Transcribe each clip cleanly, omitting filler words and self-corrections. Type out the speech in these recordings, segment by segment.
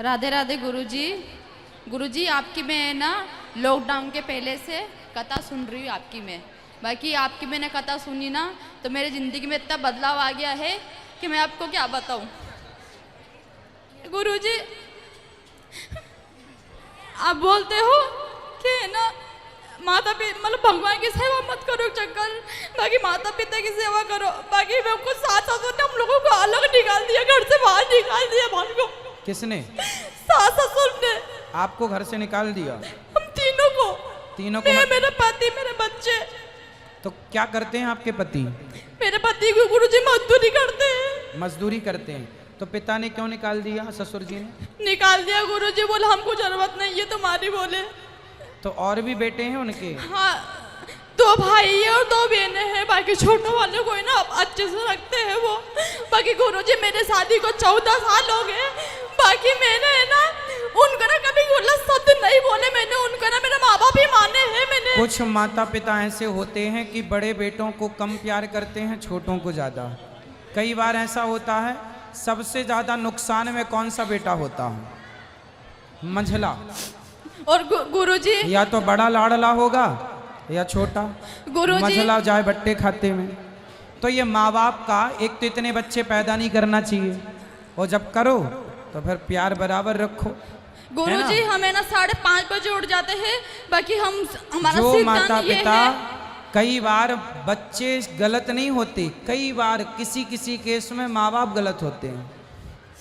राधे राधे गुरुजी। गुरुजी आपकी मैं ना लॉकडाउन के पहले से कथा सुन रही हूँ आपकी मैं। बाकी आपकी मैंने कथा सुनी ना तो मेरी ज़िंदगी में इतना बदलाव आ गया है कि मैं आपको क्या बताऊँ। गुरुजी आप बोलते हो कि ना माता पिता मतलब भगवान की सेवा मत करो चक्कर, बाकी माता पिता की सेवा करो। बाकी मैं हमको सास ससुर ने हम लोगों को अलग निकाल दिया, घर से बाहर निकाल दिया। भाई को किसने? सास ससुर ने आपको घर से निकाल दिया? हम तीनों को। मेरे पति मेरे बच्चे। तो क्या करते हैं आपके पति? मेरे पति को गुरुजी मजदूरी करते हैं। मजदूरी करते हैं। तो पिता ने क्यों निकाल दिया? ससुर जी ने निकाल दिया गुरुजी, बोले हमको जरूरत नहीं है तुम्हारी। बोले तो और भी बेटे हैं उनके? हाँ 2 भाई है और 2 बहनें हैं। बाकी छोटे वाले को ना अच्छे से रखते हैं वो। बाकी गुरुजी मेरे शादी को 14 साल हो गए। बाकी मैंने ना उनको ना कभी गलत शब्द नहीं बोले। मैंने उनको ना मेरे माँ बाप ही माने हैं। मैंने कुछ माता पिता ऐसे होते हैं कि बड़े बेटों को कम प्यार करते हैं, छोटों को ज्यादा। कई बार ऐसा होता है। सबसे ज्यादा नुकसान में कौन सा बेटा होता है? मंझला। और गुरुजी या तो बड़ा लाडला होगा या छोटा। गुरुजी मंझला जाए बट्टे खाते में। तो ये माँ बाप का एक तो इतने बच्चे पैदा नहीं करना चाहिए, और जब करो तो फिर प्यार बराबर रखो। गुरुजी हमें ना 5:30 बजे उठ जाते हैं। बाकी हमारा जो माता सिद्धांत ये पिता है। कई बार बच्चे गलत नहीं होते, कई बार किसी केस में माँ बाप गलत होते हैं।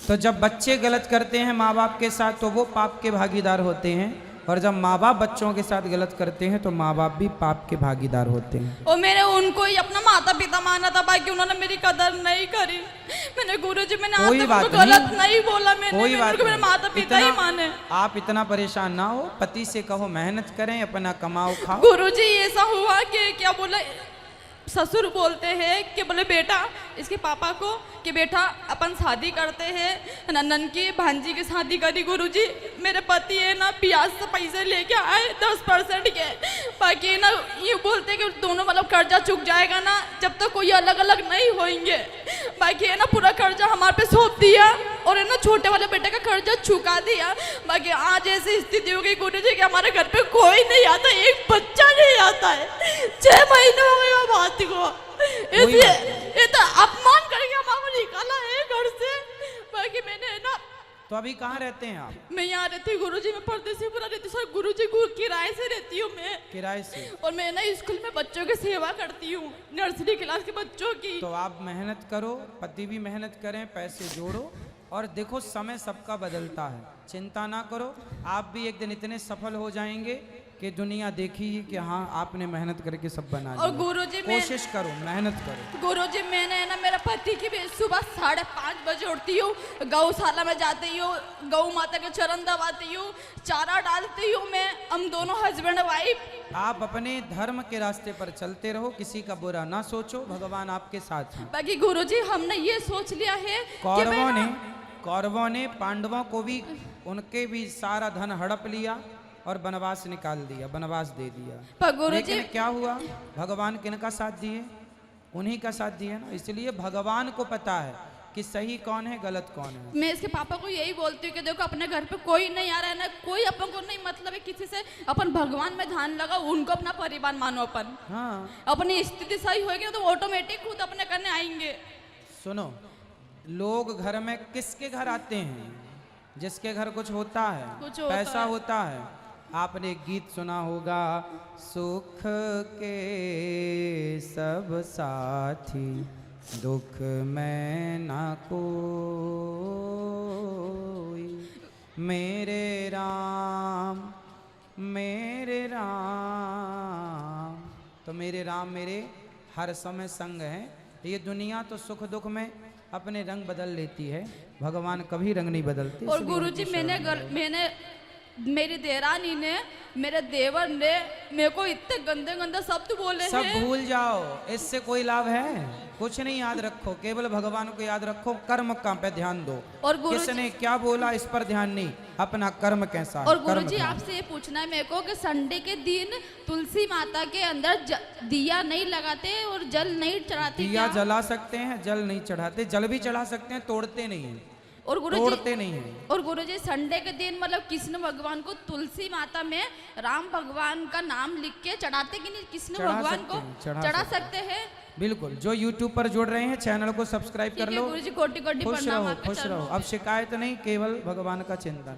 तो जब बच्चे गलत करते हैं माँ बाप के साथ तो वो पाप के भागीदार होते हैं, और जब माँ बाप बच्चों के साथ गलत करते हैं तो माँ बाप भी पाप के भागीदार होते हैं। और मैंने उनको ही अपना माता पिता माना था, बाकी उन्होंने मेरी कदर नहीं करी। मैंने गुरुजी मैंने आज तक उनको गलत नहीं बोला। मैंने मेरे माता पिता ही माने। आप इतना परेशान ना हो, पति से कहो मेहनत करें, अपना कमाओ खाओ। गुरुजी ऐसा हुआ कि क्या बोला, ससुर बोलते हैं कि बोले बेटा इसके पापा को कि बेटा अपन शादी करते हैं। नंदन की भांजी की शादी करी। गुरुजी मेरे पति है ना ब्याज से पैसे लेके आए 10% के। बाकी ना ये बोलते कि दोनों मतलब कर्जा चुक जाएगा ना जब तक कोई अलग अलग नहीं होंगे। बाकी है ना पूरा कर्जा हमारे पे सौंप दिया, और है ना छोटे वाले बेटे का कर्जा चुका दिया। बाकी आज ऐसी स्थिति हो गई गुरुजी कि हमारे घर पे कोई नहीं आता, एक बच्चा नहीं आता है। 6 महीने हो गए बात को। ये तो अपमान करके हमारा निकाला है घर से। बाकी मैंने ना तो अभी कहाँ रहते हैं आप? मैं यहाँ रहती हूँ गुरुजी, मैं परदेसी पूरा रहती हूँ गुरुजी। किराए से रहती हूँ मैं। किराए से? और मैं ना स्कूल में बच्चों की सेवा करती हूँ, नर्सरी क्लास के बच्चों की। तो आप मेहनत करो, पति भी मेहनत करें, पैसे जोड़ो, और देखो समय सबका बदलता है। चिंता ना करो, आप भी एक दिन इतने सफल हो जाएंगे कि दुनिया देखेगी कि हाँ आपने मेहनत करके सब बना लिया। और गुरुजी कोशिश करो, मेहनत करो। गुरुजी मैंने ना मेरा पति की भी सुबह 5:30 बजे उठती हूँ, गौशाला में जाती हूँ, गौ माता के चरण दबाती हूँ, चारा डालती हूँ मैं। हम दोनों हस्बैंड वाइफ। आप अपने धर्म के रास्ते पर चलते रहो, किसी का बुरा ना सोचो, भगवान आपके साथ हैं। बाकी गुरुजी हमने ये सोच लिया है कौरवों ने पांडवों को भी, उनके भी सारा धन हड़प लिया और वनवास निकाल दिया, वनवास दे दिया। लेकिन क्या हुआ? भगवान किनका साथ दिए? उन्हीं का साथ दिए ना। इसलिए भगवान को पता है कि सही कौन है गलत कौन है। मैं इसके पापा को यही बोलती हूँ कि देखो अपने घर पे कोई नहीं आ रहा है ना, कोई अपन को नहीं मतलब है किसी से। अपन भगवान में ध्यान लगाओ, उनको अपना परिवार मानो। अपन हाँ अपनी स्थिति सही होगी ना तो ऑटोमेटिक खुद अपने करने आएंगे। सुनो, लोग घर में किसके घर आते हैं? जिसके घर कुछ होता है, पैसा होता है। आपने एक गीत सुना होगा, सुख के सब साथी दुख में ना कोई, मेरे राम मेरे राम। तो मेरे राम मेरे हर समय संग हैं। ये दुनिया तो सुख दुख में अपने रंग बदल लेती है, भगवान कभी रंग नहीं बदलते। और गुरुजी मैंने मेरी देरानी ने, मेरे देवर ने मेरे को इतने गंदे गंदे शब्द बोले हैं। सब भूल जाओ, इससे कोई लाभ है? कुछ नहीं याद रखो, केवल भगवान को याद रखो, कर्म का पे ध्यान दो। और किसने क्या बोला इस पर ध्यान नहीं, अपना कर्म कैसा है। और गुरुजी आपसे ये पूछना है मेरे को कि संडे के दिन तुलसी माता के अंदर दिया नहीं लगाते और जल नहीं चढ़ाते? दिया जला सकते हैं, जल नहीं चढ़ाते। जल भी चढ़ा सकते हैं, तोड़ते नहीं है। और गुरुजी तोड़ते नहीं हैं। और गुरुजी संडे के दिन मतलब कृष्ण भगवान को तुलसी माता में राम भगवान का नाम लिख के चढ़ाते कि नहीं? कृष्ण चढ़ा भगवान सकते को हैं, चढ़ा चढ़ा सकते सकते हैं। बिल्कुल। जो यूट्यूब पर जुड़ रहे हैं चैनल को सब्सक्राइब कर ठीक है लो। गुरुजी, कोटि कोटि खुश प्रणाम रहो, आपके खुश चरणों रहो। में। अब शिकायत नहीं, केवल भगवान का चिंतन।